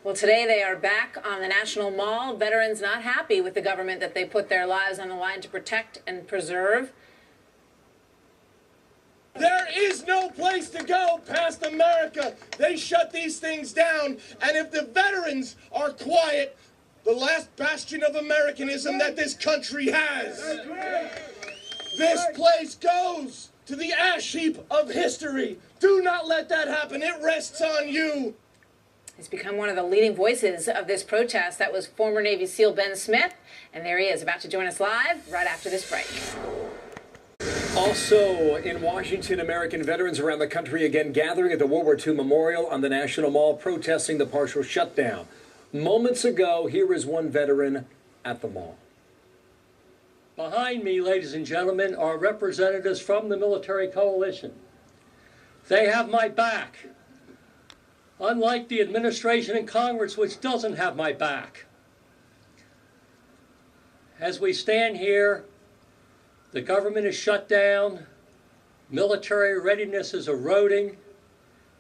Well, today they are back on the National Mall. Veterans not happy with the government that they put their lives on the line to protect and preserve. There is no place to go past America. They shut these things down. And if the veterans are quiet, the last bastion of Americanism that this country has, this place goes to the ash heap of history. Do not let that happen. It rests on you. He's become one of the leading voices of this protest. That was former Navy SEAL Ben Smith. And there he is, about to join us live right after this break. Also in Washington, American veterans around the country again gathering at the World War II Memorial on the National Mall protesting the partial shutdown. Moments ago, here is one veteran at the mall. Behind me, ladies and gentlemen, are representatives from the military coalition. They have my back, unlike the administration and Congress, which doesn't have my back. As we stand here, the government is shut down, military readiness is eroding,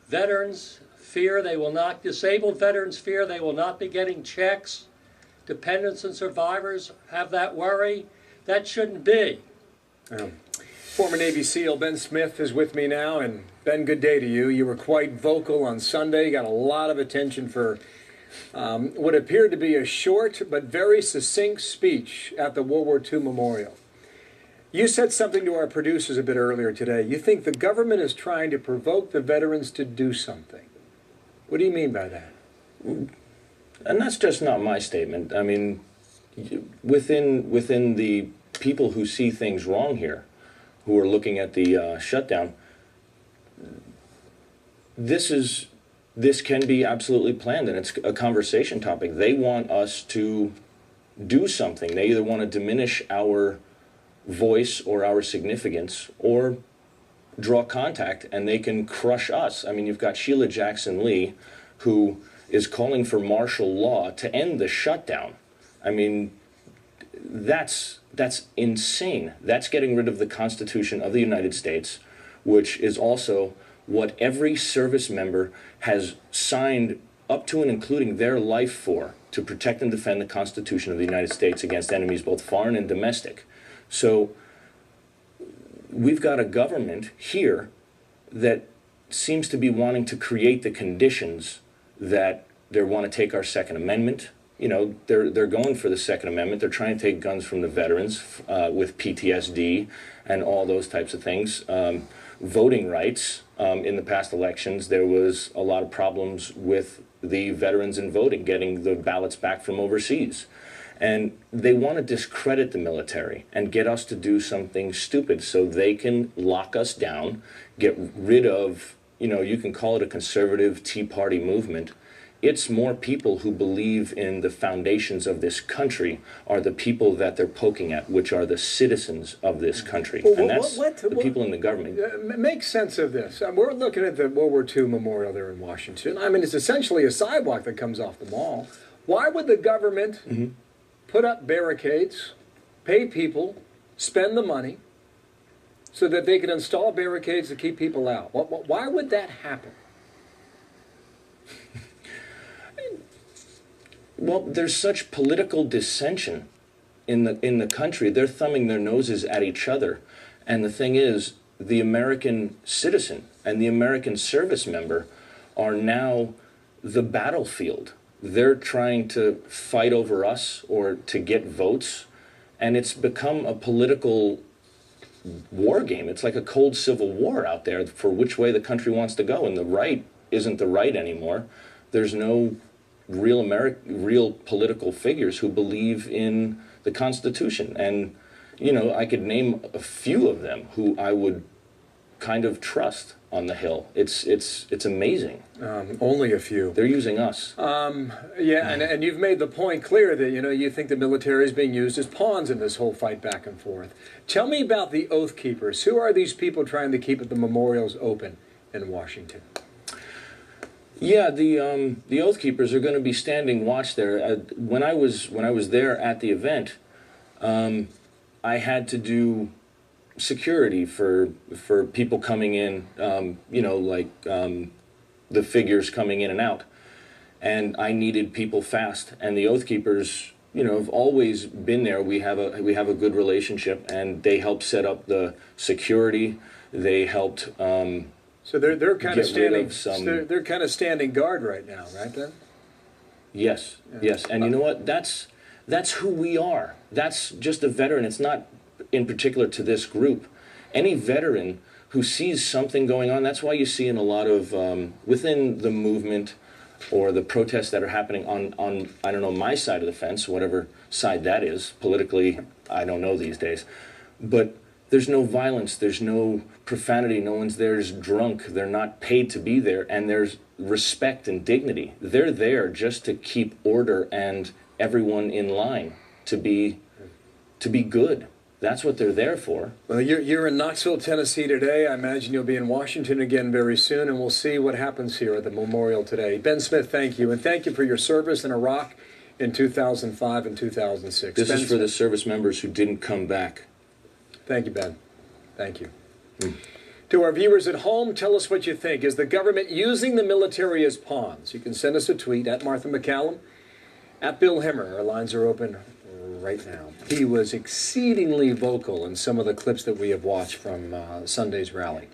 veterans fear they will not, disabled veterans fear they will not be getting checks, dependents and survivors have that worry. That shouldn't be. Former Navy SEAL Ben Smith is with me now, and Ben, good day to you. You were quite vocal on Sunday. You got a lot of attention for what appeared to be a short but very succinct speech at the World War II Memorial. You said something to our producers a bit earlier today. You think the government is trying to provoke the veterans to do something. What do you mean by that? And that's just not my statement. I mean, within the people who see things wrong here, who are looking at the shutdown, this can be absolutely planned, and it's a conversation topic. They want us to do something. They either want to diminish our voice or our significance, or draw contact, and they can crush us. I mean, you've got Sheila Jackson Lee, who is calling for martial law to end the shutdown. I mean, that's insane. That's getting rid of the Constitution of the United States, which is also what every service member has signed up to and including their life for, to protect and defend the Constitution of the United States against enemies both foreign and domestic. So we've got a government here that seems to be wanting to create the conditions that they want to take our Second Amendment. You know, they're going for the Second Amendment. They're trying to take guns from the veterans with PTSD and all those types of things. Voting rights. In the past elections, there was a lot of problems with the veterans in voting, getting the ballots back from overseas. And they want to discredit the military and get us to do something stupid so they can lock us down, get rid of, you know, you can call it a conservative Tea Party movement. It's more people who believe in the foundations of this country are the people that they're poking at, which are the citizens of this country. Well, and that's the people in the government. Make sense of this. We're looking at the World War II Memorial there in Washington. I mean, it's essentially a sidewalk that comes off the mall. Why would the government put up barricades, pay people, spend the money, so that they could install barricades to keep people out? Why would that happen? Well, there's such political dissension in the country. They're thumbing their noses at each other. And the thing is, the American citizen and the American service member are now the battlefield. They're trying to fight over us or to get votes, and it's become a political war game. It's like a cold civil war out there for which way the country wants to go, and the right isn't the right anymore. There's no real political figures who believe in the Constitution, and you know, I could name a few of them who I would kind of trust on the Hill. It's amazing. Only a few. They're using us. Yeah, and you've made the point clear that, you know, you think the military is being used as pawns in this whole fight back and forth. Tell me about the Oath Keepers. Who are these people trying to keep the memorials open in Washington? Yeah, the Oath Keepers are going to be standing watch there. When I was there at the event, I had to do security for people coming in, you know, like the figures coming in and out. and I needed people fast. And the Oath Keepers, you know, have always been there. We have a good relationship, and they helped set up the security. They helped. So they're kind of get rid standing. of They're kind of standing guard right now, right? Then. Yes, yes, and you know what? That's who we are. That's just a veteran. It's not in particular to this group. Any veteran who sees something going on, that's why you see in a lot of, within the movement or the protests that are happening on, I don't know, my side of the fence, whatever side that is, politically, I don't know these days, but there's no violence, there's no profanity, no one's there's drunk, they're not paid to be there, and there's respect and dignity. They're there just to keep order and everyone in line to be good. That's what they're there for. Well, you're in Knoxville, Tennessee today. I imagine you'll be in Washington again very soon, and we'll see what happens here at the memorial today. Ben Smith, thank you, and thank you for your service in Iraq in 2005 and 2006. This Ben is for Smith. the service members who didn't come back. Thank you, Ben. Thank you. To our viewers at home, tell us what you think. Is the government using the military as pawns? You can send us a tweet at Martha McCallum, at Bill Hemmer. Our lines are open right now. He was exceedingly vocal in some of the clips that we have watched from Sunday's rally.